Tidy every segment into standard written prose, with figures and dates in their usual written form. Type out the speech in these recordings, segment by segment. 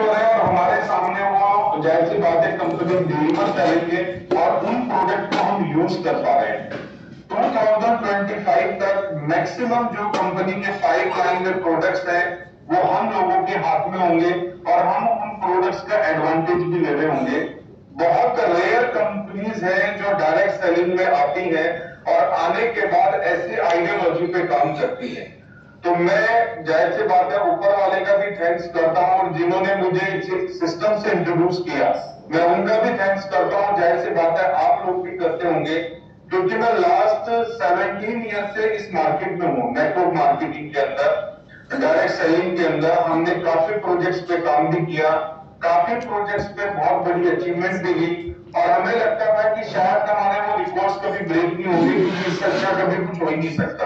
रहे हैं और हमारे सामने वो जाहिर सी बात है कंपनी डिलीवर करेंगे और उन प्रोडक्ट को हम यूज कर पा रहे हैं। 2025 तक मैक्सिमम जो कंपनी के पाइपलाइन में प्रोडक्ट्स हैं वो हम लोगों के हाथ में होंगे और हम उन प्रोडक्ट्स का एडवांटेज भी ले रहे होंगे। बहुत रेयर कंपनीज हैं जो डायरेक्ट सेलिंग में आती हैं और आने के बाद ऐसे आइडियोलॉजी पे काम करती है। तो मैं जाहिर सी बात है ऊपर वाले का भी थैंक्स करता हूं और जिन्होंने मुझे इस सिस्टम से इंट्रोड्यूस किया मैं उनका भी थैंक्स करता हूं। जाहिर सी बात है आप लोग भी करते होंगे क्योंकि मैं लास्ट 17 ईयर से इस मार्केट में हूं। नेटवर्क मार्केटिंग के अंदर डायरेक्ट सेलिंग के अंदर हमने काफी प्रोजेक्ट्स पे काम भी किया, काफी प्रोजेक्ट्स पे बहुत बड़ी अचीवमेंट भी ली और हमें लगता था कि शायद हमारे वो रिकॉर्ड्स कभी ब्रेक नहीं होंगे क्योंकि इससे अच्छा कभी कुछ हो ही नहीं सकता।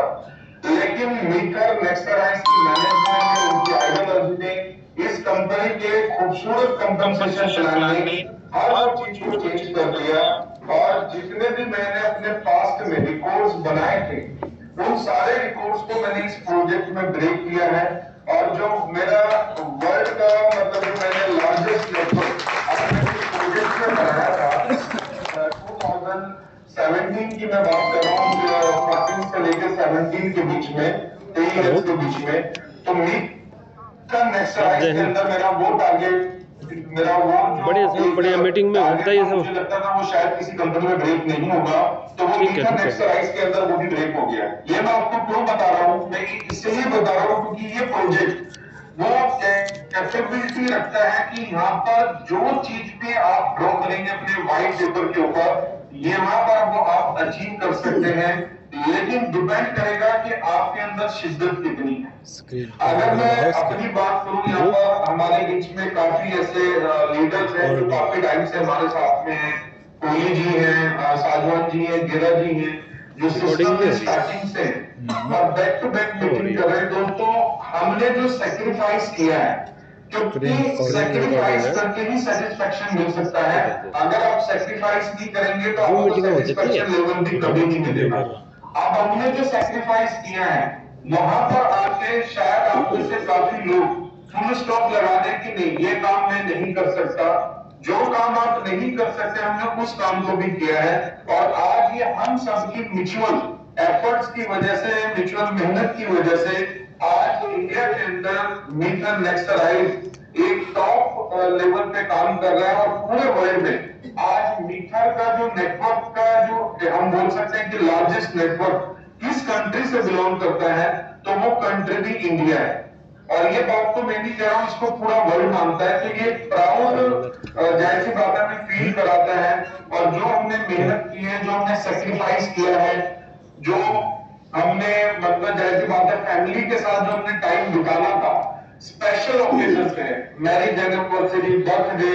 लेकिन मीटर नेक्सराइज की मैनेजमेंट ने उनकी आइडियोलॉजी ने इस कंपनी के खूबसूरत कंपनसेशन प्लान ने हर वो चीज को चेंज कर दिया और जितने भी मैंने अपने पास्ट में रिकॉर्ड्स बनाए थे उन सारे रिकॉर्ड्स को मैंने इस प्रोजेक्ट में ब्रेक किया है। और जो मेरा वर्ल्ड का मतलब जो मैंने लार्जेस्ट नेटवर्क अपने प्रोजेक्ट में बनाया था 2017 की मैं बात कर रहा हूँ, 14 से लेकर 17 के बीच में 3 इयर्स के बीच में, तो मीटर नेक्सराइज के अंदर मेरा वो टारगेट मेरा वो बढ़िया मीटिंग में बताइए सब। मुझे लगता था वो शायद किसी कंपनी में ब्रेक नहीं होगा तो वो मीटर नेक्सराइज के अंदर वो भी ब्रेक हो गया। ये मैं आपको क्यों बता रहा हूँ, मैं इसलिए बता रहा हूँ क्योंकि ये प्रोजेक्ट वो कैपेबिलिटी रखता है कि यहाँ पर जो चीज पे आप ड्रॉ करेंगे अपने व्हाइट पेपर के ऊपर यहाँ पर वो आप अचीव कर सकते हैं, लेकिन डिपेंड करेगा कि आपके अंदर शिद्दत कितनी है। अगर मैं अपनी बात करूं यहाँ पर हमारे बीच में काफी ऐसे लीडर्स हैं जो काफी टाइम से हमारे साथ में हैं। कोहली जी हैं, साजवान जी हैं, गिरा जी हैं, जो सिस्टम में स्टार्टिंग से और बैक टू बैक मीटिंग कर रहे हैं। दोस्तों हमने जो सेक्रीफाइस किया है क्योंकि सेक्रीफाइस करके ही सेटिस्फेक्शन मिल सकता है। अगर आप सेक्रीफाइस नहीं करेंगे तो आपको सेटिस्फेक्शन लेवल भी कभी नहीं मिलेगा। अब हमने जो सेक्रीफाइस किया है वहां पर आके शायद आप में से काफी लोग फुल स्टॉप लगा दें कि नहीं ये काम मैं नहीं कर सकता। जो काम आप नहीं कर सकते हमने उस काम को भी किया है और आज ये हम सबकी म्यूचुअल एफर्ट्स की वजह से, म्यूचुअल मेहनत की वजह से आज इंडिया के अंदर मीटर नेक्सराइज एक टॉप लेवल पे काम कर रहा है और पूरे वर्ल्ड में आज मीटर का जो नेटवर्क का जो हम बोल सकते हैं कि लार्जेस्ट नेटवर्क किस कंट्री से बिलोंग करता है तो वो कंट्री भी इंडिया है। और ये बात तो मैं नहीं कह रहा हूं, इसको पूरा वर्ल्ड मानता है। तो ये प्राउड जाहिर सी बात है हमें फील कराता है और जो हमने मेहनत की है, जो हमने सेक्रीफाइस किया है, जो हमने मतलब जाहिर सी बात है फैमिली के साथ जो हमने टाइम बिताना था स्पेशल ओकेजन पे, मैरिज एनिवर्सरी, बर्थडे,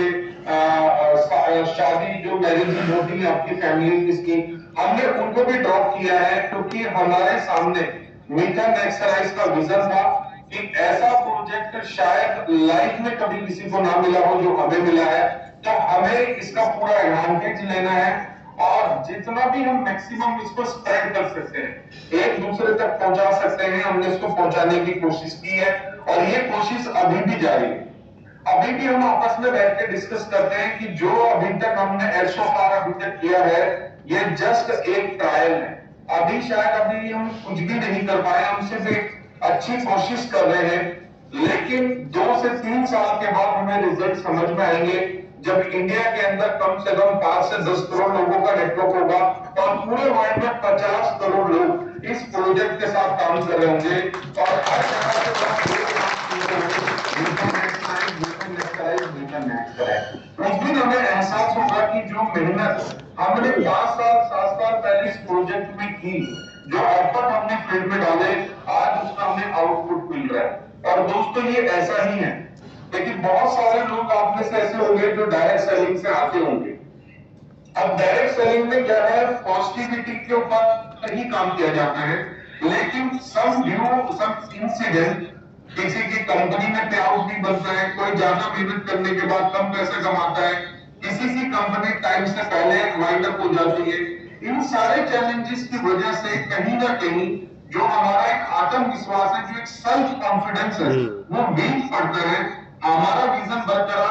शादी जो मैरिज होती है आपकी फैमिली किसकी, हमने उनको भी ड्रॉप किया है क्योंकि हमारे सामने मीटर नेक्सराइज का विजन था कि ऐसा प्रोजेक्ट शायद लाइफ में कभी किसी को ना मिला हो जो हमें मिला है। तो हमें इसका पूरा एडवांटेज लेना है और जितना भी हम मैक्सिमम इसको स्प्रेड कर सकते हैं, एक दूसरे तक पहुंचा सकते हैं, हमने इसको पहुंचाने की कोशिश की है और ये कोशिश अभी भी जारी है। अभी भी हम आपस में बैठ के डिस्कस करते हैं कि जो अभी तक हमने एसो पार अभी तक किया है ये जस्ट एक ट्रायल है। अभी शायद अभी हम कुछ भी नहीं कर पाए, हम सिर्फ एक अच्छी कोशिश कर रहे हैं, लेकिन 2 से 3 साल के बाद हमें रिजल्ट समझ में आएंगे जब इंडिया के अंदर कम से कम 5 से 10 करोड़ लोगों का नेटवर्क होगा और पूरे वर्ल्ड में 50 करोड़ लोग इस प्रोजेक्ट के साथ काम कर रहे होंगे और हर जगह से उस दिन हमें एहसास होगा कि जो मेहनत हमने 5 साल 7 साल पहले इस प्रोजेक्ट में की, जो एफर्ट हमने फील्ड में डाले, आज उसका हमें आउटपुट मिल रहा है। और दोस्तों ये ऐसा ही है, लेकिन बहुत सारे लोग आप में से ऐसे होंगे जो डायरेक्ट सेलिंग से आते होंगे। अब डायरेक्ट सेलिंग में क्या है, पॉजिटिविटी के ऊपर ही काम किया जाता है, लेकिन सम इंसिडेंट किसी की कंपनी में पे आउट नहीं बनता है, कोई ज्यादा मेहनत करने के बाद कम पैसा कमाता है, किसी की कंपनी टाइम से पहले वाइंड अप हो जाती है। इन सारे चैलेंजेस की वजह से कहीं ना कहीं जो हमारा एक आत्मविश्वास है, जो एक सेल्फ कॉन्फिडेंस है, वो वीक पड़ता है। हमारा विजन बरकरार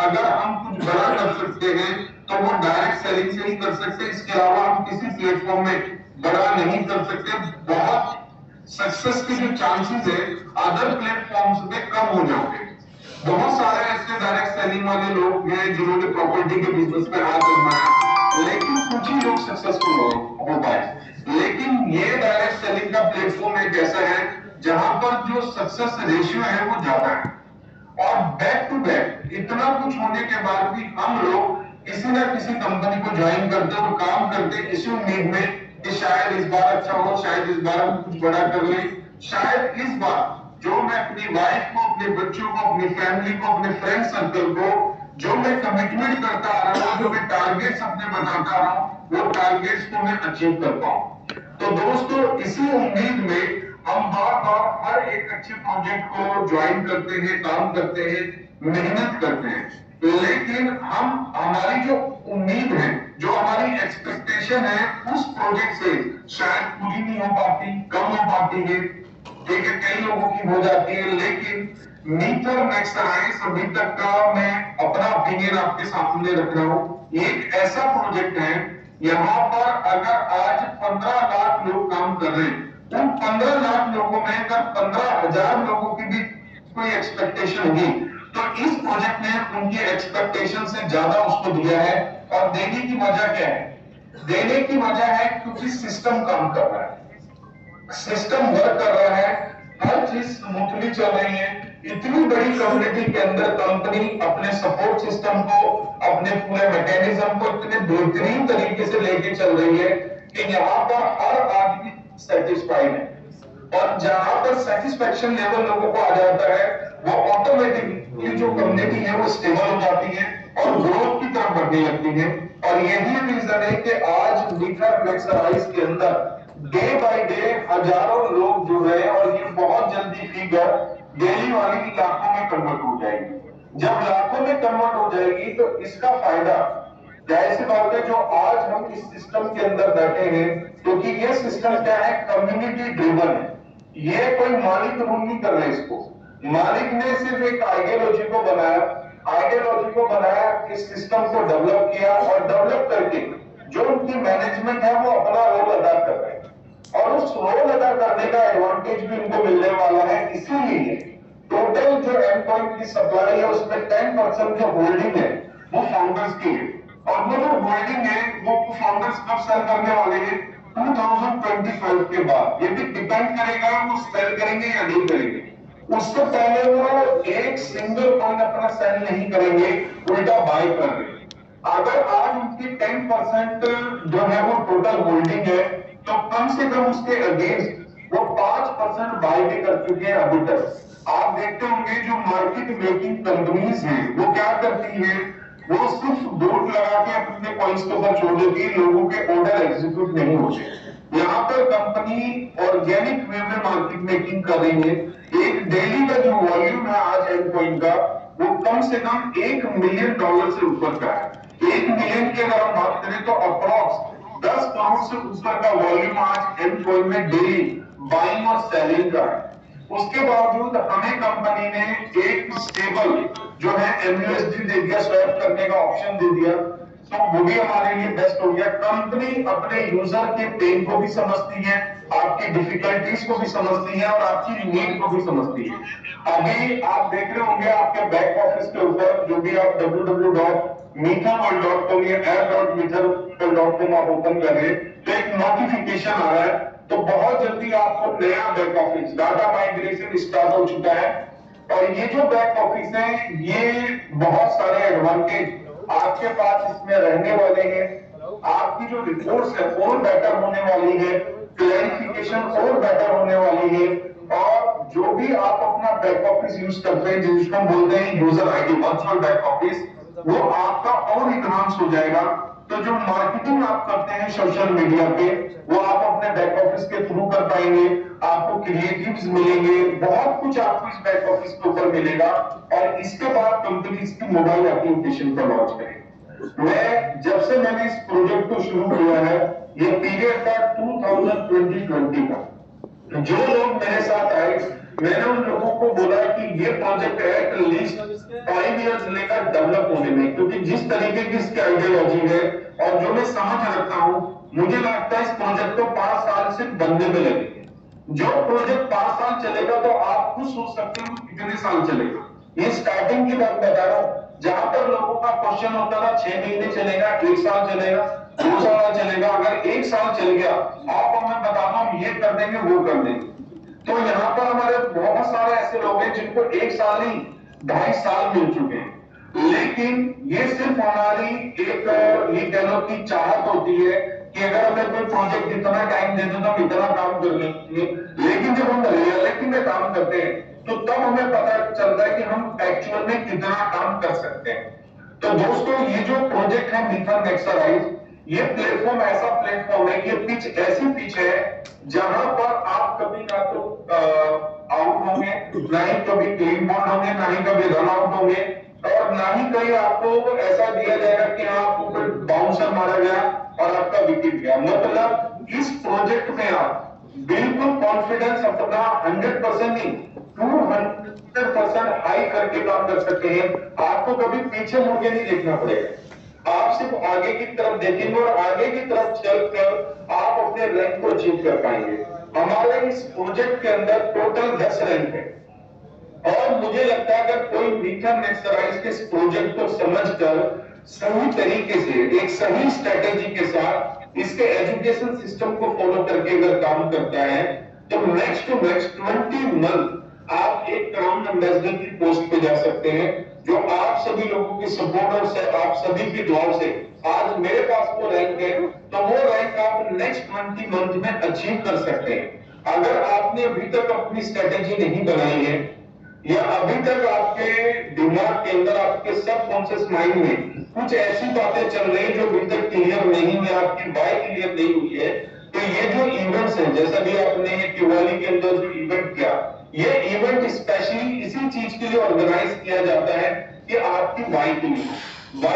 अगर हम कुछ बड़ा कर सकते हैं तो वो डायरेक्ट सेलिंग से ही कर सकते हैं, इसके अलावा हम किसी प्लेटफॉर्म में बड़ा नहीं कर सकते। बहुत सक्सेस के जो चांसेस है अदर प्लेटफॉर्म्स में कम हो जाते हैं। बहुत सारे ऐसे डायरेक्ट सेलिंग वाले लोग हैं जिन्होंने प्रॉपर्टी के बिजनेस में हाथ आजमाया, लेकिन कुछ ही लोग सक्सेसफुल हो पाए। लेकिन ये डायरेक्ट सेलिंग का प्लेटफॉर्म एक ऐसा है जहां पर जो सक्सेस रेशियो है वो ज्यादा है, और बैक टू बैक इतना कुछ होने के बाद भी हम लोग किसी ना किसी कंपनी को ज्वाइन करते और काम करते इसी उम्मीद में कि शायद इस बार अच्छा हो, शायद इस बार हम कुछ बड़ा कर ले, शायद इस बार जो मैं अपनी वाइफ को, अपने बच्चों को, अपनी फैमिली को, अपने फ्रेंड सर्कल को जो मैं कमिटमेंट करता आ रहा हूं, जो मैं टारगेट्स अपने बनाता आ रहा हूं, वो टारगेट्स को मैं अचीव कर पाऊं। तो दोस्तों इसी उम्मीद में हम बार बार हर एक अच्छे प्रोजेक्ट को ज्वाइन करते हैं, काम करते हैं, मेहनत करते हैं, लेकिन हम हमारी जो उम्मीद है, जो हमारी एक्सपेक्टेशन है उस प्रोजेक्ट से शायद पूरी नहीं हो पाती, कम हो पाती है। ठीक है, कई लोगों की हो जाती है, लेकिन मीटर मैक्सराइज अभी तक का मैं अपना ओपिनियन आपके सामने रख रहा हूं। एक ऐसा प्रोजेक्ट है यहाँ पर अगर आज 15 लाख लोग काम कर रहे हैं, उन 15 लाख लोगों में अगर 15,000 लोगों की भी कोई एक्सपेक्टेशन होगी तो इस प्रोजेक्ट ने उनकी एक्सपेक्टेशन से ज्यादा उसको दिया है। और देने की वजह क्या है? देने की वजह है क्योंकि सिस्टम काम कर रहा है, सिस्टम वर्क कर रहा है, हर चीज स्मूथली चल रही है। इतनी बड़ी कम्युनिटी के अंदर कंपनी अपने सपोर्ट सिस्टम को, अपने पूरे मैकेनिज्म को इतने बेहतरीन तरीके से लेके चल रही है कि यहाँ पर हर आदमी सेटिस्फाइड है। और जहां पर सेटिस्फेक्शन लेवल लोगों को आ जाता है, वो ऑटोमेटिकली जो कम्युनिटी है वो स्टेबल हो जाती है और ग्रोथ की तरफ बढ़ने लगती है। और यही रीजन है कि आज मीटर मैक्सराइज के अंदर डे बाय डे हजारों लोग जुड़ रहे हैं, और ये बहुत जल्दी फिगर डेली वाली की लाखों में कन्वर्ट हो जाएगी। जब लाखों में कन्वर्ट हो जाएगी तो इसका फायदा जाहिर सी बात है, जो आज हम इस सिस्टम के अंदर बैठे हैं, क्योंकि ये सिस्टम क्या है, कम्युनिटी ड्रिवन है। ये कोई मालिक रूल नहीं कर रहे इसको, मालिक ने सिर्फ एक आइडियोलॉजी को बनाया, आइडियोलॉजी को बनाया, इस सिस्टम को डेवलप किया, और डेवलप करके जो उनकी मैनेजमेंट है वो अपना रोल अदा कर रहे हैं। और उस रोल अदा करने का एडवांटेज भी उनको मिलने वाला है। इसीलिए टोटल जो एंडपॉइंट की सप्लाई है उसमें 10% जो होल्डिंग है वो फाउंडर्स की है। और वो जो होल्डिंग है वो फाउंडर्स कब सेल करने वाले हैं? 2025 के बाद। ये भी डिपेंड करेगा वो सेल करेंगे या नहीं करेंगे। उससे पहले वो एक सिंगल कॉइन अपना सेल नहीं करेंगे, उल्टा बाय कर रहे हैं। अगर आज उनकी 10% जो है वो टोटल होल्डिंग है, तो कम से कम उसके अगेंस्ट वो 5% बाय भी कर चुके हैं अभी तक। आप देखते होंगे जो मार्केट मेकिंग कंपनीज हैं वो क्या करती है, वो सिर्फ बोर्ड लगा के अपने पॉइंट्स के ऊपर छोड़ देती है, लोगों के ऑर्डर एग्जीक्यूट नहीं होते। यहाँ पर कंपनी ऑर्गेनिक वे में मार्केट मेकिंग कर रही है। एक डेली का जो वॉल्यूम है आज एंडपॉइंट का, वो कम से कम $1 मिलियन से ऊपर का है। 1 मिलियन की अगर हम बात करें तो अप्रॉक्स 10 करोड़ से ऊपर का वॉल्यूम आज एंडपॉइंट में डेली बाइंग और सेलिंग का है। उसके बावजूद हमें कंपनी ने एक स्टेबल जो है MUSD दे दिया, स्वैप करने का ऑप्शन दे दिया, तो वो भी हमारे लिए बेस्ट हो गया। कंपनी अपने यूजर के पेन को भी समझती है, आपकी डिफिकल्टीज को भी समझती है, और आपकी नीड को भी समझती है। अभी आप देख रहे होंगे आपके बैक ऑफिस के ऊपर जो भी आप www.meethaworld.com या app.meethaworld.com आप ओपन कर रहे हैं तो एक नोटिफिकेशन आ रहा है, तो बहुत जल्दी आपको नया back office data migration start हो चुका है। और ये जो बैक ऑफिस है ये बहुत सारे एडवांटेज आपके पास इसमें रहने वाले हैं। आपकी जो रिपोर्ट्स है और बेटर होने वाली है, क्लैरिफिकेशन और बेटर होने वाली है, और जो भी आप अपना बैक ऑफिस यूज करते हैं जिसको हम बोलते हैं user ID virtual back office, वो आपका और इनहांस हो जाएगा। तो जो मार्केटिंग आप करते हैं सोशल मीडिया पे, वो आप अपने बैक ऑफिस के थ्रू कर पाएंगे। आपको क्रिएटिव्स मिलेंगे, बहुत कुछ आपको इस बैक ऑफिस के ऊपर मिलेगा। और इसके बाद कंपनी इसकी मोबाइल एप्लीकेशन पर लॉन्च करेगी। मैं जब से मैंने इस प्रोजेक्ट को शुरू किया है, ये पीरियड था 2020 का। जो लोग मेरे साथ आए मैंने उन लोगों को बोला कि ये प्रोजेक्ट है एटलीस्ट 5 इयर्स लेकर डेवलप होने में, क्योंकि जिस तरीके की इसकी आइडियोलॉजी है और जो मैं समझ रखता हूं, मुझे लगता है इस प्रोजेक्ट को 5 साल सिर्फ बनने में लगेंगे। जो प्रोजेक्ट 5 साल चलेगा तो आप खुद सोच सकते हो कितने साल चलेगा। ये स्टार्टिंग की बात बता रहा हूं। जहां पर लोगों का क्वेश्चन होता था 6 महीने चलेगा, 1 साल चलेगा, 2 साल चलेगा, अगर 1 साल चल गया आपको मैं बताता हूं ये कर देंगे वो कर देंगे। तो यहाँ पर हमारे बहुत सारे ऐसे लोग हैं जिनको 1 साल नहीं 2.5 साल मिल चुके हैं। लेकिन ये सिर्फ हमारी एक ये कह लो कि चाहत होती है कि अगर हमें कोई प्रोजेक्ट इतना टाइम दे दो तो हम इतना काम कर लेंगे। लेकिन जब हम रियलिटी में काम करते हैं तो तब हमें पता चलता है कि हम एक्चुअल में कितना काम कर सकते हैं। तो दोस्तों ये जो प्रोजेक्ट है मीथन नेक्सराइज, ये प्लेटफॉर्म ऐसा प्लेटफॉर्म है, ये पिच ऐसी पिच है जहां पर आप कभी ना तो आउट होंगे, ना ही कभी क्लीन बॉल होंगे, ना ही कभी रन आउट होंगे, और ना ही कहीं आपको ऐसा दिया जाएगा कि आपको कोई बाउंसर मारा गया और आपका विकेट गया। मतलब इस प्रोजेक्ट में आप बिल्कुल कॉन्फिडेंस अपना 100% नहीं 200% हाई करके काम कर सकते हैं। आपको कभी पीछे मुड़ के नहीं देखना पड़ेगा, आप सिर्फ आगे की तरफ देखेंगे और आगे की तरफ चलकर आप अपने रैंक को अचीव कर पाएंगे। हमारे इस प्रोजेक्ट के अंदर टोटल 10 रैंक है और मुझे लगता है अगर कोई मीथन नेक्सराइज के इस प्रोजेक्ट को समझकर सही तरीके से एक सही स्ट्रेटेजी के साथ इसके एजुकेशन सिस्टम को फॉलो करके अगर काम करता है तो नेक्स्ट टू नेक्स्ट 20 मंथ आप एक क्राउन एम्बेसडर की पोस्ट पे जा सकते हैं, जो आप सभी लोगों की सपोर्ट से, आप सभी की दुआओं से आज मेरे पास वो रैंक है। तो वो रैंक आप नेक्स्ट 20 मंथ में अचीव कर सकते हैं। अगर आपने अभी तक अपनी स्ट्रेटेजी नहीं बनाई है या अभी तक आपके दिमाग के अंदर, आपके सबकॉन्शियस माइंड में कुछ ऐसी बातें चल रही जो अभी तक क्लियर नहीं है, आपकी वाई क्लियर नहीं हुई है, तो ये जो इवेंट्स हैं, जैसा भी आपने ये दिवाली के अंदर जो इवेंट किया, ये इवेंट स्पेशली इसी चीज के लिए ऑर्गेनाइज किया जाता है कि आपकी वाई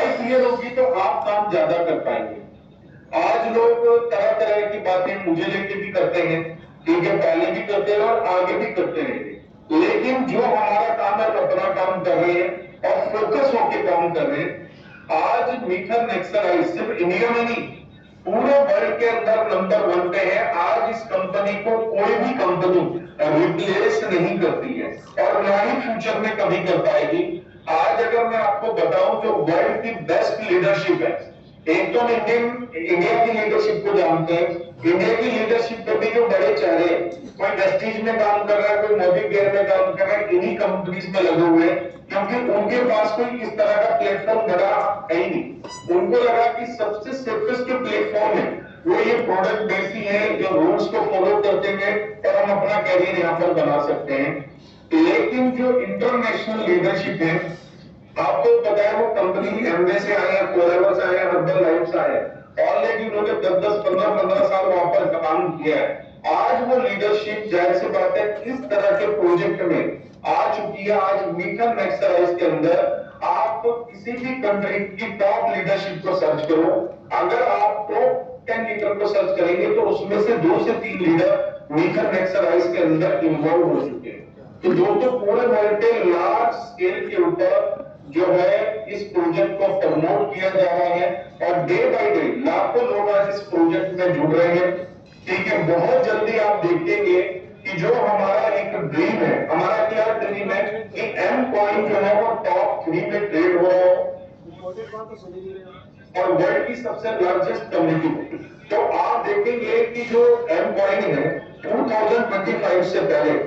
क्लियर होगी तो आप काम ज्यादा कर पाएंगे। आज लोग तरह तरह की बातें मुझे लेके भी करते हैं, ठीक है, पहले भी करते हैं और आगे भी करते रहेंगे, लेकिन जो हमारा काम है अपना काम कर रहे हैं और फोकस होकर काम कर रहे हैं। आज मीथन नेक्सराइज सिर्फ इंडिया में नहीं पूरे वर्ल्ड के अंदर नंबर 1 पे है। आज इस कंपनी को कोई भी कंपनी रिप्लेस नहीं करती है और ना ही फ्यूचर में कभी कर पाएगी। आज अगर मैं आपको बताऊं जो वर्ल्ड की बेस्ट लीडरशिप है, एक तो इंडिया की लीडरशिप को जानते हैं, इंडिया की लीडरशिप पे भी जो बड़े चेहरे, कोई वेस्टीज में काम कर रहा है, कोई मोदी केयर में काम कर रहा है, इन्हीं कंपनीज में लगे हुए हैं, क्योंकि उनके पास कोई इस तरह का प्लेटफॉर्म बड़ा है ही नहीं। उनको लगा कि सबसे सेफेस्ट जो प्लेटफॉर्म है वो ये प्रोडक्ट बेसी है, जो रूल्स को फॉलो करते हैं और हम अपना कैरियर यहाँ पर बना सकते हैं। लेकिन जो इंटरनेशनल लीडरशिप है, आपको पता है वो कंपनी एमवे से आए हैं, फॉरएवर से आए हैं, हर्बल लाइफ से आए हैं, ऑलरेडी उन्होंने 10-10, 15-15 साल वहां पर काम किया है। आज वो लीडरशिप जाहिर सी बात है इस तरह के प्रोजेक्ट में आ चुकी है। आज मीथन नेक्सराइज के अंदर आप किसी भी कंट्री की टॉप लीडरशिप को सर्च करो, अगर आप टॉप 10 लीडर को सर्च करेंगे तो उसमें से 2 से 3 लीडर मीथन नेक्सराइज के अंदर इन्वॉल्व हो चुके हैं। तो दोस्तों पूरे वर्ल्ड के लार्ज स्केल के ऊपर जो है इस प्रोजेक्ट को प्रमोट किया जा रहा है और डे बाय डे लाखों लोग आज इस प्रोजेक्ट में जुड़ रहे हैं, ठीक है। बहुत जल्दी आप देखेंगे कि जो हमारा एक ड्रीम है, हमारा क्या ड्रीम है कि एम कॉइन जो है वो टॉप 3 में ट्रेड हो रहा हो और वर्ल्ड की सबसे लार्जेस्ट कम्युनिटी। तो आप देखेंगे कि जो एम कॉइन है 2025 से पहले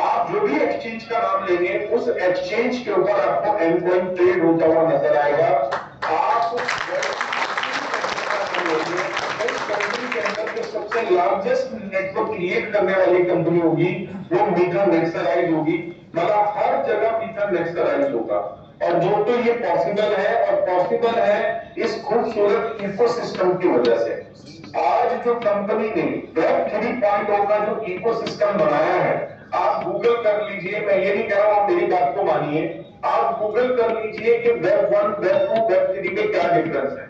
आप जो भी एक्सचेंज का नाम लेंगे उस एक्सचेंज के ऊपर आपको एम कॉइन ट्रेड होता हुआ नजर आएगा। आप कंपनी के अंदर जो सबसे लार्जेस्ट नेटवर्क क्रिएट करने वाली कंपनी होगी वो मीथन नेक्सराइज होगी। मतलब हर जगह मीथन नेक्सराइज होगा और दोस्तों ये पॉसिबल है और पॉसिबल है इस खूबसूरत इकोसिस्टम की वजह से। आज जो कंपनी ने वेब 3.0 का जो इकोसिस्टम बनाया है, आप गूगल कर लीजिए, मैं ये नहीं कह रहा हूं आप मेरी बात को मानिए, आप गूगल कर लीजिए कि वेब 1, वेब 2, वेब 3 में क्या डिफरेंस है।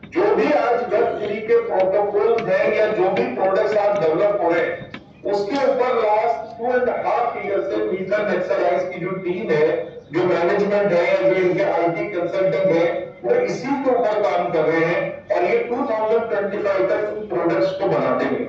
जो भी आज वेब 3 के प्रोटोकॉल हैं या जो भी प्रोडक्ट्स आज डेवलप हो रहे हैं उसके ऊपर लास्ट 2.5 ईयर से मीथन एक्सरसाइज की जो टीम है, जो मैनेजमेंट है, जो इनके आईटी कंसल्टेंट है, वो इसी के ऊपर काम कर रहे हैं और ये 2025 तक इन प्रोडक्ट्स को बनाते हैं।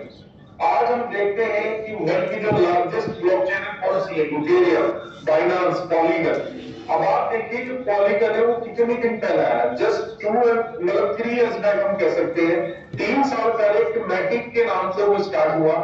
आज हम देखते हैं कि वर्ल्ड की जो लार्जेस्ट ब्लॉकचेन है कौन सी है? Ethereum, Binance, polygon. अब आप देखिए जो पॉलीगन है वो कितने दिन पहले आया, जस्ट 3 इयर्स बैक हम कह सकते हैं। 3 साल पहले एक मैटिक के नाम से वो स्टार्ट हुआ।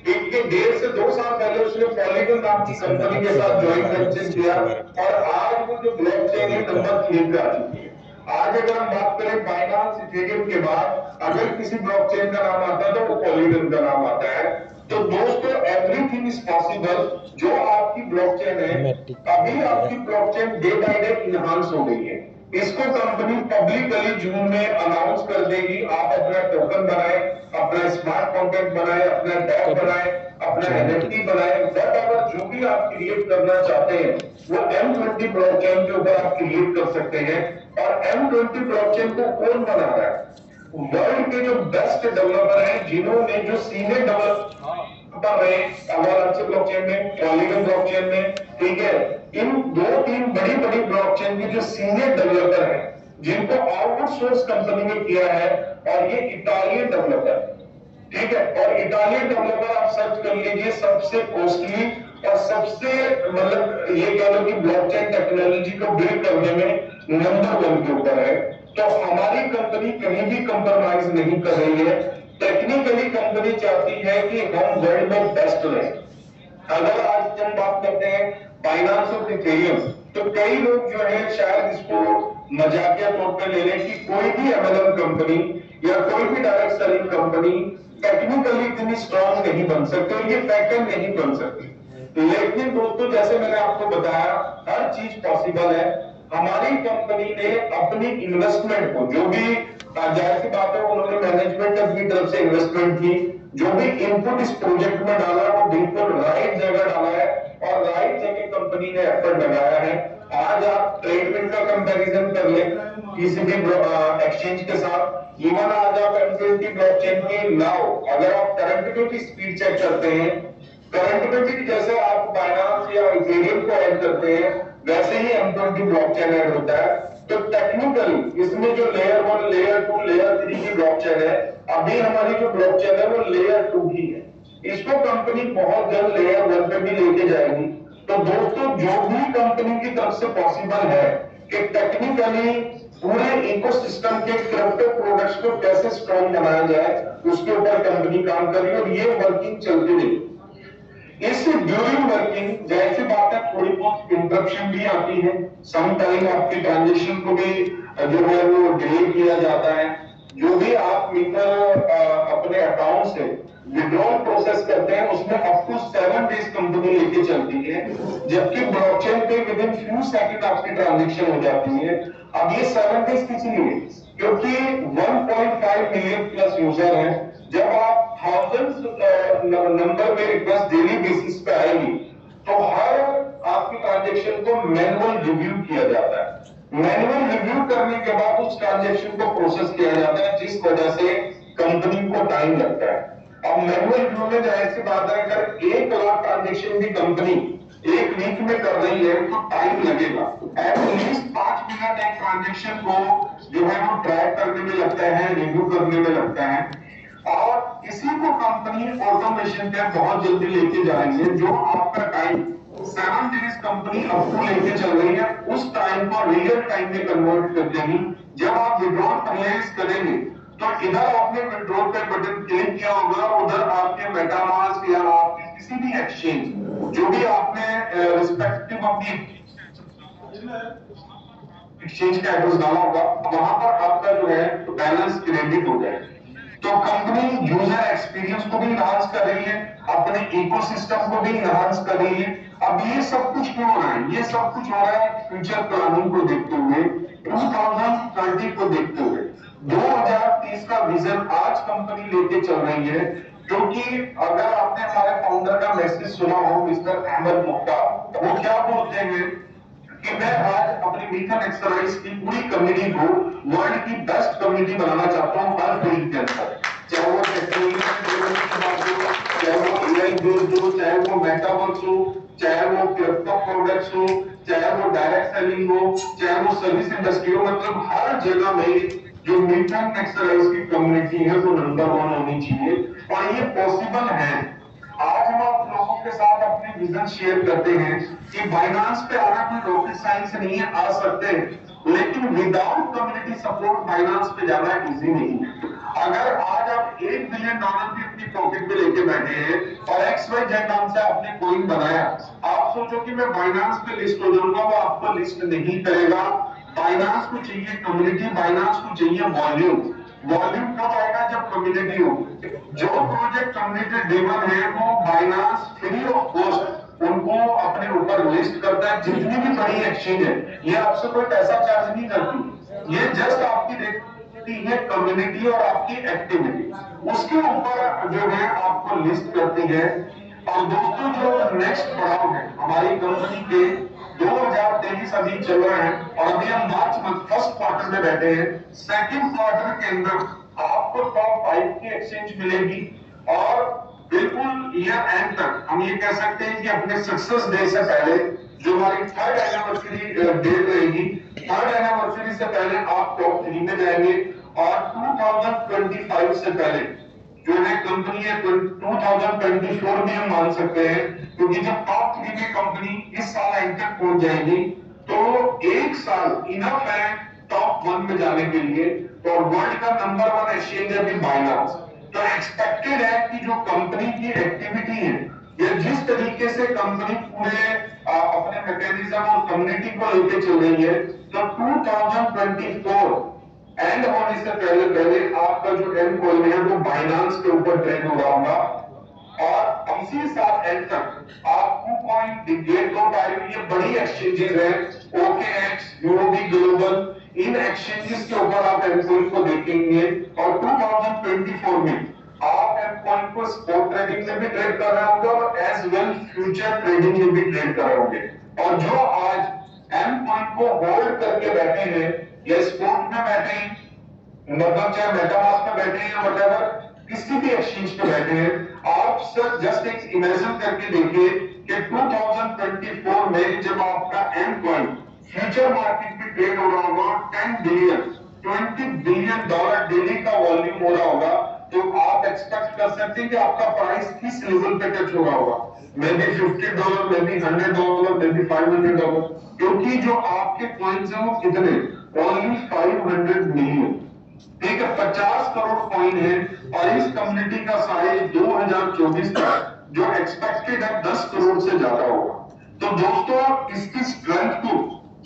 एक के 1.5 से 2 साल पहले उसने पॉलीगन नाम की कंपनी के साथ ज्वाइंट वेंचर किया और आज वो जो ब्लॉकचेन है नंबर 3 पे आ चुकी है। आज अगर हम बात करें बाइनांस, इथेरियम के बाद अगर किसी ब्लॉकचेन का नाम आता है तो वो पॉलीगन का नाम आता है। तो दोस्तों एवरीथिंग इज पॉसिबल। जो आपकी ब्लॉकचेन है, अभी आपकी blockchain day by day enhance हो गई है। इसको कंपनी पब्लिकली जून में अनाउंस कर देगी। आप अपना टोकन बनाए, अपना स्मार्ट कॉन्ट्रैक्ट बनाए, अपना डैप बनाए, अपना एनएफटी बनाए, व्हाटएवर जो भी आप क्रिएट करना चाहते हैं वो M20 ब्लॉकचेन के ऊपर आप क्रिएट कर सकते हैं। और M20 ब्लॉकचेन को कौन बना रहा है? वर्ल्ड के जो बेस्ट डेवलपर हैं, जिन्होंने जो सीनियर डेवलपर रहे अवालांचे ब्लॉकचेन में, पॉलीगन ब्लॉकचेन में, ठीक है, इन 2-3 बड़ी बड़ी ब्लॉकचेन के जो सीनियर डेवलपर हैं, जिनको आउटसोर्स कंपनी ने किया है, और ये इटालियन डेवलपर, ठीक है, और इटालियन डेवलपर आप सर्च कर लीजिए, सबसे कॉस्टली और सबसे मतलब ये कह लो कि ब्लॉकचेन टेक्नोलॉजी को बिल्ड करने में नंबर 1 के ऊपर है। तो हमारी कंपनी कहीं भी कंप्रोमाइज नहीं कर रही है। टेक्निकली कंपनी चाहती है कि हम वर्ल्ड में बेस्ट रहें। अगर आज हम बात करते हैं बाइनांस और इथेरियम, तो कई लोग जो है शायद इसको मजाकिया तौर पर ले लें कि कोई भी एमएलएम कंपनी या कोई भी डायरेक्ट सेलिंग कंपनी टेक्निकली इतनी स्ट्रांग नहीं बन सकती और ये पैटर्न नहीं बन सकती। लेकिन दोस्तों जैसे मैंने आपको बताया, हर चीज पॉसिबल है। हमारी कंपनी ने अपनी इन्वेस्टमेंट को, जो भी जाहिर सी बात है उन्होंने मैनेजमेंट अपनी तरफ से इन्वेस्टमेंट की, जो भी इनपुट इस प्रोजेक्ट में डाला वो बिल्कुल राइट जगह डाला है और राइट जगह कंपनी ने एफर्ट लगाया है। आज आप ट्रेडविंड का कंपैरिजन कर ले किसी भी एक्सचेंज के साथ, इवन आज आप M20 ब्लॉकचेन की नाउ अगर आप करंट में भी स्पीड चेक करते हैं, करंट में भी जैसे आप बाइनांस या इथेरियम को ऐड करते हैं वैसे ही M20 ब्लॉकचेन ऐड होता है। तो टेक्निकली इसमें जो लेयर 1, लेयर 2, लेयर 3 की ब्लॉकचेन है, अभी हमारी जो ब्लॉकचेन है वो लेयर 2 की है। इसको कंपनी बहुत जल्द लेयर 1 पे भी लेके जाएगी। तो दोस्तों जो भी कंपनी की तरफ से पॉसिबल है कि टेक्निकली पूरे इकोसिस्टम के क्रिप्टो प्रोडक्ट्स को कैसे स्ट्रॉन्ग बनाया जाए, उसके ऊपर कंपनी काम कर रही है और ये वर्किंग चलती रही। इस ड्यूरिंग वर्किंग जाहिर सी बात है थोड़ी बहुत इंटरप्शन भी आती है। सम टाइम आपकी ट्रांजेक्शन को भी जो है वो डिले किया जाता है। जो भी आप मीटर अपने अकाउंट से विड्रॉल प्रोसेस करते हैं उसमें अप टू 7 डेज कंपनी लेके चलती है, जबकि ब्लॉकचेन पे विद इन फ्यू सेकंड आपकी ट्रांजेक्शन हो जाती है। अब ये 7 डेज किस लिए? क्योंकि 1.5 मिलियन प्लस यूजर है। जब आप थाउजेंड्स नंबर में रिक्वेस्ट डेली बेसिस पे आएगी तो हर आपकी ट्रांजेक्शन को मैनुअल रिव्यू किया जाता है। मैनुअल रिव्यू करने के बाद उस ट्रांजेक्शन को प्रोसेस किया जाता है, जिस वजह से कंपनी को टाइम लगता है। अब मैनुअल रिव्यू में जाहिर सी बात है अगर 1 लाख ट्रांजेक्शन भी कंपनी एक वीक में कर रही है तो टाइम लगेगा। एटलीस्ट 5 मिनट एक ट्रांजेक्शन को जो है वो ट्रैक करने में लगता है, रिव्यू करने में लगता है। और इसी को कंपनी ऑटोमेशन पे बहुत जल्दी लेके जाएंगे। जो आपका टाइम 7 डेज कंपनी आपको लेके चल रही है उस टाइम को रियल टाइम में कन्वर्ट कर देगी। जब आप विड्रॉल फाइनलाइज करेंगे तो इधर आपने विड्रॉल पे बटन क्लिक किया होगा, उधर आपके मेटामास्क या आपके किसी भी एक्सचेंज जो भी आपने रिस्पेक्टिव अपनी एक्सचेंज का एड्रेस डाला होगा, वहां पर आपका जो है बैलेंस क्रेडिट हो जाएगा। तो कंपनी यूजर एक्सपीरियंस को भी इनहांस कर रही है, अपने इकोसिस्टम को भी इनहांस कर रही है। अब ये सब कुछ क्यों हो रहा है? ये सब कुछ हो रहा है फ्यूचर प्लानिंग को देखते हुए, 2030 को देखते हुए। 2030 का विजन आज कंपनी लेके चल रही है। क्योंकि अगर आपने हमारे फाउंडर का मैसेज सुना हो, मिस्टर अहमद मुख्तार, वो क्या बोलते हैं कि मैं आज अपनी मीथन एक्सरसाइज की पूरी कम्युनिटी को वर्ल्ड की बेस्ट कम्युनिटी बनाना चाहता हूं हर फील्ड के अंदर, चाहे वो टेक्नोलॉजी की बात हो, चाहे वो AI ऑनलाइन बेस्ड हो, चाहे वो मेटावर्स हो, चाहे वो क्रिप्टो प्रोडक्ट्स हो, चाहे वो डायरेक्ट सेलिंग हो, चाहे वो सर्विस इंडस्ट्री हो, मतलब हर जगह में जो मीटन एक्सरसाइज की कम्युनिटी है वो नंबर 1 होनी चाहिए और ये पॉसिबल है। आज हम आप लोगों के साथ अपने विजन शेयर करते हैं कि बाइनांस पे आना कोई रॉकेट साइंस नहीं है, आ सकते हैं, लेकिन विदाउट कम्युनिटी सपोर्ट बाइनांस पे जाना इजी नहीं है। अगर आज आप $1 बिलियन भी अपनी पॉकेट में लेके बैठे हैं और XYZ नाम से आपने कोइन बनाया, आप सोचो कि मैं बाइनांस पे लिस्ट हो जाऊंगा, वो आपको लिस्ट नहीं करेगा। बाइनांस को चाहिए कम्युनिटी, बाइनांस को चाहिए वॉल्यूम। वॉल्यूम कब आएगा? जब कम्युनिटी हो। जो प्रोजेक्ट कम्युनिटी ड्रिवन है वो बाइनांस फ्री ऑफ कॉस्ट उनको अपने ऊपर लिस्ट करता है। जितनी भी बड़ी एक्सचेंज है ये आपसे कोई पैसा चार्ज नहीं करती, ये जस्ट आपकी देखती है कम्युनिटी और आपकी एक्टिविटी, उसके ऊपर जो है आपको लिस्ट करती है। और दोस्तों जो नेक्स्ट पड़ाव है हमारी कंपनी के 2023 अभी चल रहा है और अभी हम मार्च मंथ फर्स्ट क्वार्टर में बैठे हैं। सेकंड क्वार्टर के अंदर आपको टॉप 5 की एक्सचेंज मिलेगी और बिल्कुल ईयर एंड तक हम ये कह सकते हैं कि अपने सक्सेस डे से पहले जो हमारी 3rd एनिवर्सरी डेट रहेगी, 3rd एनिवर्सरी से पहले आप टॉप 3 में जाएंगे और 2025 से पहले जो है कंपनी है 2024 भी हम मान सकते हैं, क्योंकि जब टॉप 3 में कंपनी इस साल एंड तक पहुंच जाएगी तो एक साल इनफ है टॉप 1 में जाने के लिए। और वर्ल्ड का नंबर 1 एक्सचेंज है बाइनांस। तो एक्सपेक्टेड है कि जो कंपनी की एक्टिविटी है या जिस तरीके से कंपनी पूरे अपने मैकेनिज्म और कम्युनिटी को लेकर चल रही है, तो 2024 एंड होने से पहले पहले आपका जो एंड कॉइन है वो बाइनांस के ऊपर ट्रेड हो रहा होगा और इसी साल एंड तक आपको कॉइन गेट को पाएंगे। ये बड़ी एक्सचेंजेस है OKX, यूरोबी ग्लोबल, इन एक्सचेंजेस के ऊपर आप एंड कॉइन को देखेंगे और 2024 में आप एंड कॉइन को स्पॉट ट्रेडिंग में भी ट्रेड कर रहे होंगे और एज वेल फ्यूचर ट्रेडिंग में भी ट्रेड कर रहे होंगे। और जो आज एम कॉइन को होल्ड करके बैठे हैं या स्पॉट में बैठे हैं, मतलब चाहे मेटामास्क में बैठे हैं या व्हाटएवर किसी भी एक्सचेंज पे बैठे हैं, आप सर जस्ट एक इमेजिन करके देखिए कि 2024 में जब आपका एम कॉइन फ्यूचर मार्केट में ट्रेड हो रहा होगा, 10 बिलियन $20 बिलियन डेली का वॉल्यूम हो रहा होगा, तो आप एक्सपेक्ट कर सकते हैं कि आपका प्राइस किस लेवल पे टच हो रहा होगा। May be $50, may be $100, may be $500, क्योंकि जो आपके कॉइन्स हैं वो कितने, ओनली 500 मिलियन, ठीक है, 50 करोड़ कॉइन है और इस कम्युनिटी का साइज 2024 तक जो एक्सपेक्टेड है 10 करोड़ से ज्यादा होगा। तो दोस्तों इसकी स्ट्रेंथ को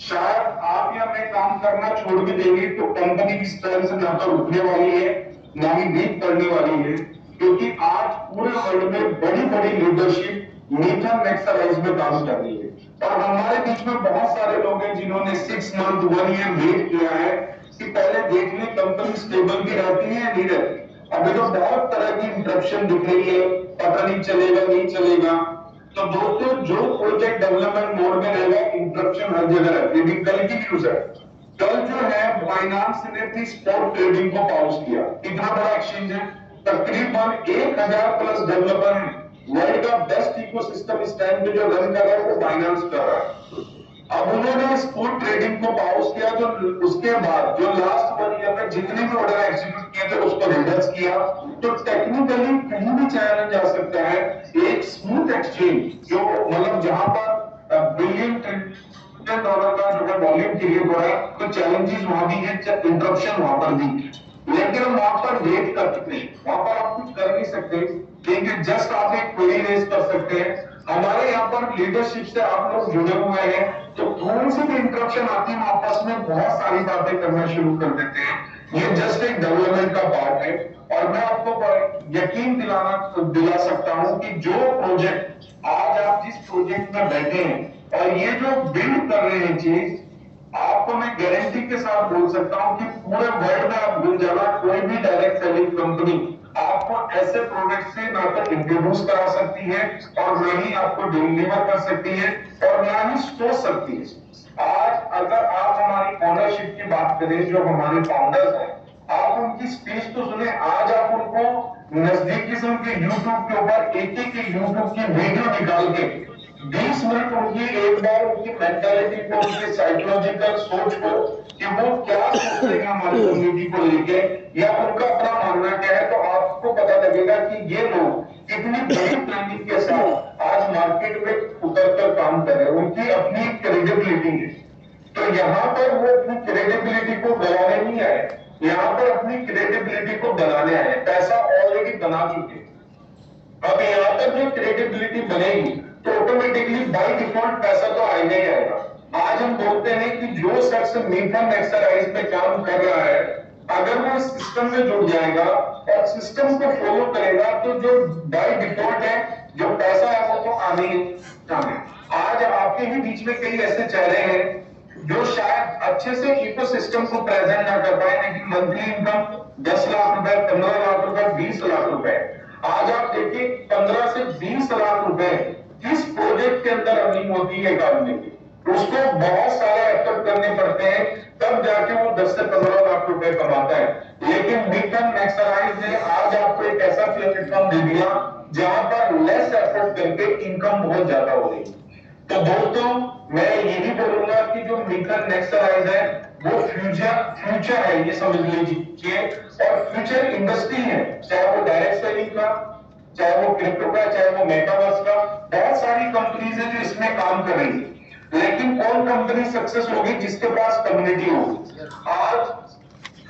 शायद आप या मैं काम करना छोड़ भी देंगे तो कंपनी की स्ट्रेंथ ना तो रुकने वाली है ना ही वीक करने वाली है, क्योंकि आज पूरे वर्ल्ड में बड़ी बड़ी लीडरशिप मीथन एक्सरसाइज में काम कर रही है। और हमारे बीच में बहुत सारे लोग हैं जिन्होंने 6 मंथ 1 ईयर वेट किया है कि पहले देख ले कंपनी स्टेबल भी रहती है या नहीं रहती। अभी तो बहुत तरह की इंटरप्शन दिख रही है, पता नहीं चलेगा नहीं चलेगा। तो दोस्तों जो प्रोजेक्ट डेवलपमेंट मोड में रहेगा, इंटरप्शन हर जगह रहती है। कल की न्यूज है, कल जो है बाइनांस ने भी स्पॉट ट्रेडिंग को पॉज किया। इतना बड़ा एक्सचेंज है, तकरीबन 1000 प्लस डेवलपर है, वर्ल्ड का बेस्ट इकोसिस्टम इस टाइम पे जो रन कर रहा है वो बाइनांस कर रहा है। अब उन्होंने स्पॉट ट्रेडिंग को पॉज किया, जो उसके बाद जो लास्ट 1 ईयर में जितने भी ऑर्डर एग्जीक्यूट किए थे उसको रिवर्स किया। तो टेक्निकली कहीं भी चैलेंज आ सकता है। एक स्मूथ एक्सचेंज जो मतलब जहां पर बिलियन डॉलर का जो है वॉल्यूम क्रिएट हो रहा है, तो चैलेंजेस वहां भी है, इंटरप्शन वहां पर भी, लेकिन हम वहां पर वेट कर सकते हैं, वहां पर आप कुछ कर नहीं सकते, लेकिन जस्ट आप एक क्वेरी रेज कर सकते हैं। हमारे यहाँ पर लीडरशिप से आप लोग जुड़े हुए हैं, तो थोड़ी सी भी इंटरप्शन आती है आपस में बहुत सारी बातें करना शुरू कर देते हैं। ये जस्ट एक डेवलपमेंट का पार्ट है और मैं आपको यकीन दिला सकता हूं कि जो प्रोजेक्ट आज आप जिस प्रोजेक्ट में बैठे हैं और ये जो बिल्ड कर रहे हैं चीज, आपको मैं गारंटी के साथ बोल सकता हूं कि पूरे वर्ल्ड में आप भूल जाना, कोई भी डायरेक्ट सेलिंग कंपनी आपको ऐसे प्रोडक्ट से ना तो इंट्रोड्यूस करा सकती है और ना ही आपको डिलीवर कर सकती है और ना ही सोच सकती है। आज अगर आप हमारी ओनरशिप की बात करें, जो हमारे फाउंडर्स हैं, आप उनकी स्पीच तो सुने, आज आप उनको नजदीकी से उनके यूट्यूब के ऊपर एक यूट्यूब की वीडियो निकाल के 20 मिनट उनकी एक बार उनकी मेंटालिटी को, उनके साइकोलॉजिकल सोच को, कि वो क्या सोचते हैं हमारी कम्युनिटी को लेके या उनका अपना मानना क्या है, तो आपको पता लगेगा कि ये लोग इतनी बड़ी प्लानिंग के साथ आज मार्केट में उतर कर काम कर रहे हैं। उनकी अपनी क्रेडिबिलिटी है, तो यहाँ पर वो अपनी क्रेडिबिलिटी को गवाने नहीं आए, यहाँ पर अपनी क्रेडिबिलिटी को बनाने आए। पैसा ऑलरेडी बना चुके, अब यहाँ पर जो क्रेडिबिलिटी बनेगी तो ऑटोमेटिकली बाय डिफॉल्ट पैसा तो आएगा ही आएगा। आज हम बोलते हैं कि जो शख्स मीथन एक्सरसाइज में काम कर रहा है, अगर वो सिस्टम में जुड़ जाएगा और सिस्टम को फॉलो करेगा तो जो बाय डिफॉल्ट है जो पैसा है वो तो आने ही आने। आज आपके ही बीच में कई ऐसे चेहरे हैं जो शायद अच्छे से इकोसिस्टम को प्रेजेंट ना कर पाए, लेकिन मंथली इनकम 10 लाख रुपए, 15 लाख रुपए, 20 लाख रुपए। आज आप देखिए 15 से 20 लाख रुपए किस प्रोजेक्ट के अंदर अर्निंग होती है एक आदमी की, उसको बहुत सारे एफर्ट करने पड़ते हैं, तब जाके वो 10 से 15 लाख रुपए कमाता है। लेकिन मीथन एक्सरसाइज ने आज आपको एक ऐसा प्लेटफॉर्म दे दिया जहां पर लेस एफर्ट करके इनकम बहुत ज्यादा हो रही है। तो दोस्तों मैं यही बोलूंगा कि जो मीथन एक्सरसाइज है वो फ्यूचर है, ये समझ लीजिए, और फ्यूचर इंडस्ट्री है, चाहे वो डायरेक्ट सेलिंग का, चाहे वो क्रिप्टो का, चाहे वो मेटावर्स का। बहुत सारी कंपनीज है जो इसमें काम कर रही है, लेकिन कौन कंपनी सक्सेस होगी जिसके पास कम्युनिटी होगी। आज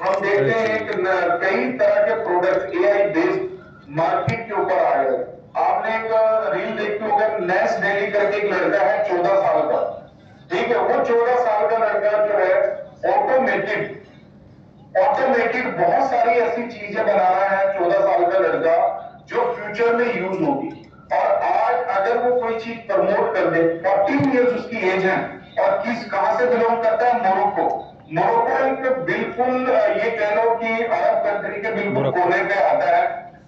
हम देखते हैं कि कई तरह के प्रोडक्ट एआई बेस्ड मार्केट के ऊपर आ गए। आपने एक रील देखी होगा, नेस डेली करके एक लड़का है 14 साल का, ठीक है, वो 14 साल का लड़का जो है ऑटोमेटेड बहुत सारी ऐसी चीजें बना रहा है 14 साल का लड़का जो फ्यूचर में यूज होगी। और आज अगर वो कोई चीज प्रमोट कर दे, 14 इयर्स उसकी एज है और कहां से बिलोंग करता है, मोरक्को। मोरक्को एक बिल्कुल ये कह लो कि अरब कंट्री के बिल्कुल कोने पे आता है।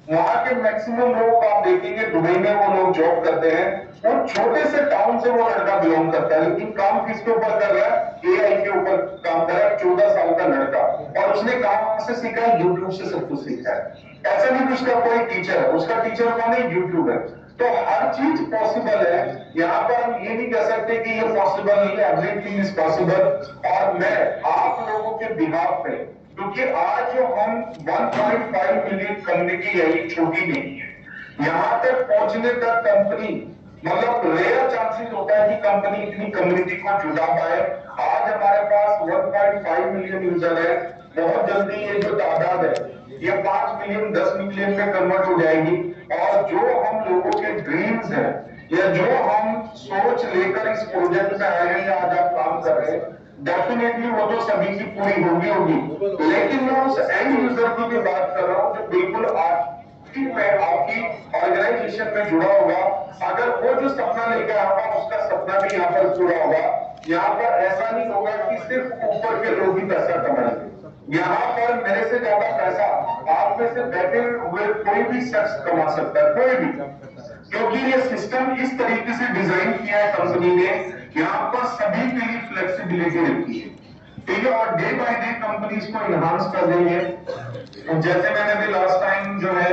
वहां के मैक्सिमम लोग आप देखेंगे दुबई में वो लोग जॉब करते हैं, वो छोटे से टाउन से वो लड़का बिलोंग करता है, लेकिन काम किसके ऊपर कर रहा है, एआई के ऊपर काम कर रहा है, 14 साल का लड़का। और उसने कहां से सीखा है, यूट्यूब से सब कुछ सीखा है। ऐसा नहीं कि उसका कोई टीचर है, उसका टीचर कौन है, यूट्यूब है। तो हर चीज पॉसिबल है, यहाँ पर हम ये नहीं कह सकते कि ये पॉसिबल नहीं है, एवरीथिंग इज पॉसिबल। और मैं आप लोगों के बिहाफ पे, क्योंकि आज जो हम 1.5 मिलियन कम्युनिटी है, ये छोटी नहीं है, यहाँ तक पहुंचने तक कंपनी मतलब रेयर चांसेस होता है कि कंपनी इतनी कम्युनिटी को जुटा पाए। आज हमारे पास 1.5 मिलियन यूजर है, बहुत जल्दी ये जो तादाद है ये 5 मिलियन 10 मिलियन में कन्वर्ट हो जाएगी। और जो हम लोगों के ड्रीम्स हैं या जो हम सोच लेकर इस प्रोजेक्ट में आए हैं या आज आप काम कर रहे हैं, डेफिनेटली वो तो सभी की पूरी होगी, लेकिन मैं उस एंड यूजर की भी बात कर रहा हूँ जो बिल्कुल आपकी ऑर्गेनाइजेशन में जुड़ा होगा। अगर वो जो सपना लेकर आता उसका सपना भी यहाँ पर जुड़ा होगा। यहाँ पर ऐसा नहीं होगा कि सिर्फ ऊपर के लोग ही पैसा कमाएंगे, यहाँ पर मेरे से ज्यादा पैसा आप में से बैठे हुए कोई भी शख्स कमा सकता है, कोई भी, क्योंकि ये सिस्टम इस तरीके से डिजाइन किया है कंपनी ने, यहाँ पर सभी के लिए फ्लेक्सिबिलिटी रहती है, ठीक है। और डे बाय डे कंपनी इसको इनहांस कर रही है। जैसे मैंने अभी लास्ट टाइम जो है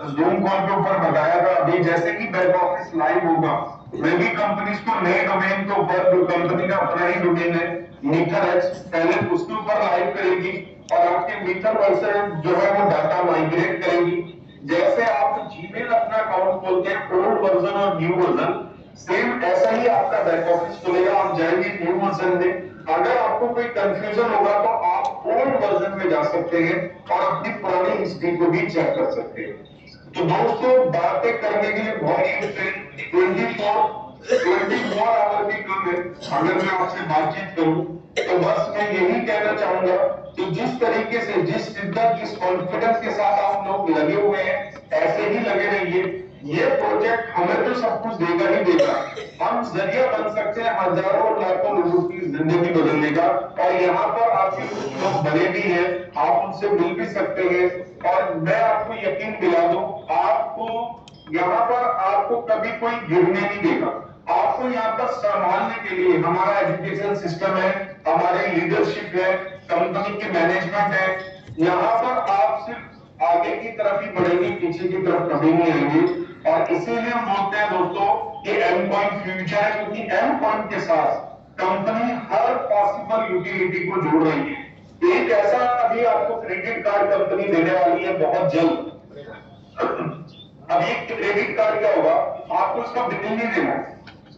जूम कॉल के ऊपर बताया था, अभी जैसे कि बैक ऑफिस लाइव होगा, मैं भी कंपनीज को नए डोमेन के ऊपर, जो कंपनी का अपना ही डोमेन है मीथर, पहले उसके ऊपर लाइव करेगी और आपके मीथर वर्जन जो है वो डाटा माइग्रेट करेगी। जैसे आप जीमेल अपना अकाउंट खोलते हैं ओल्ड वर्जन और न्यू वर्जन, सेम ऐसा ही आपका बैक ऑफिस खुलेगा। आप जाएंगे न्यू वर्जन में, अगर आपको कोई कंफ्यूजन होगा तो आप ओल्ड वर्जन में जा सकते हैं और अपनी पुरानी हिस्ट्री को भी चेक कर सकते हैं। तो दोस्तों बातें करने के लिए बहुत 24 आवर भी कम है अगर मैं आपसे बातचीत करूं, तो बस मैं यही कहना चाहूंगा कि जिस तरीके से, जिस शिद्दत, जिस कॉन्फिडेंस के साथ आप लोग लगे हुए हैं, ऐसे ही लगे रहिए। ये प्रोजेक्ट हमें तो सब कुछ देगा ही देगा, हम जरिया बन सकते हैं हजारों लाखों लोगों की जिंदगी बदलने का। और यहाँ पर आपके कुछ लोग बने भी हैं, आप उनसे मिल भी सकते हैं। और मैं आपको यकीन दिला दूं, आपको यहाँ पर आपको कभी कोई गिरने नहीं देगा। आपको यहाँ पर संभालने के लिए हमारा एजुकेशन सिस्टम है, हमारी लीडरशिप है, कंपनी की मैनेजमेंट है, यहाँ पर आप सिर्फ आगे की तरफ ही बढ़ेंगे, पीछे की तरफ कभी नहीं आएंगे। और इसीलिए हम बोलते हैं दोस्तों कि एम पॉइंट फ्यूचर है, क्योंकि एम पॉइंट के साथ कंपनी हर पॉसिबल यूटिलिटी को जोड़ रही है। एक ऐसा अभी आपको क्रेडिट कार्ड कंपनी देने वाली है बहुत जल्द। अब ये क्रेडिट कार्ड क्या होगा, आपको इसका बिल नहीं देना है,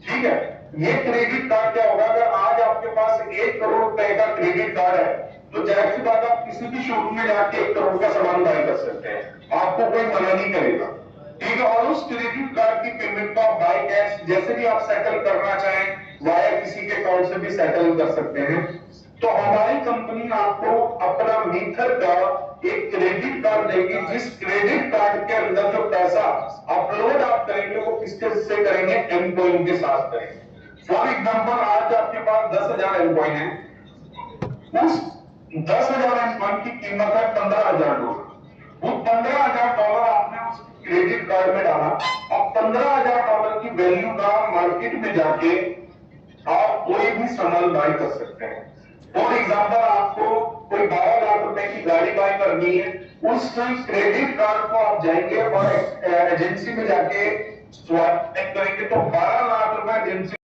ठीक है। ये क्रेडिट कार्ड क्या होगा, अगर आज आपके पास 1 करोड़ रुपए का क्रेडिट कार्ड है तो जाहिर सी बात आप किसी भी शोरूम में जाके 1 करोड़ का सामान बाय कर सकते हैं, आपको कोई मना नहीं करेगा, ठीक है। और उस क्रेडिट कार्ड की पेमेंट को आप बाय कैश जैसे भी आप सेटल करना चाहें वाया किसी के अकाउंट से भी सेटल कर सकते हैं। तो हमारी कंपनी आपको अपना मीटर का एक क्रेडिट कार्ड देगी, जिस क्रेडिट कार्ड के अंदर जो पैसा अपलोड आप करेंगे वो किसके से करेंगे, एम पॉइंट के साथ करेंगे। फॉर एग्जाम्पल आज आपके पास 10,000 एम पॉइंट है, उस 10,000 एम पॉइंट की कीमत है $15,000। वो $15,000 आपने उस क्रेडिट कार्ड में डाला। अब $15,000 की वैल्यू का मार्केट में जाके आप कोई भी सामान बाय कर सकते हैं। फॉर एग्जाम्पल आपको कोई 12 लाख रुपए की गाड़ी बाय करनी है, उस क्रेडिट कार्ड को आप जाएंगे और एजेंसी में जाके स्वाइप करेंगे तो 12 लाख रुपए एजेंसी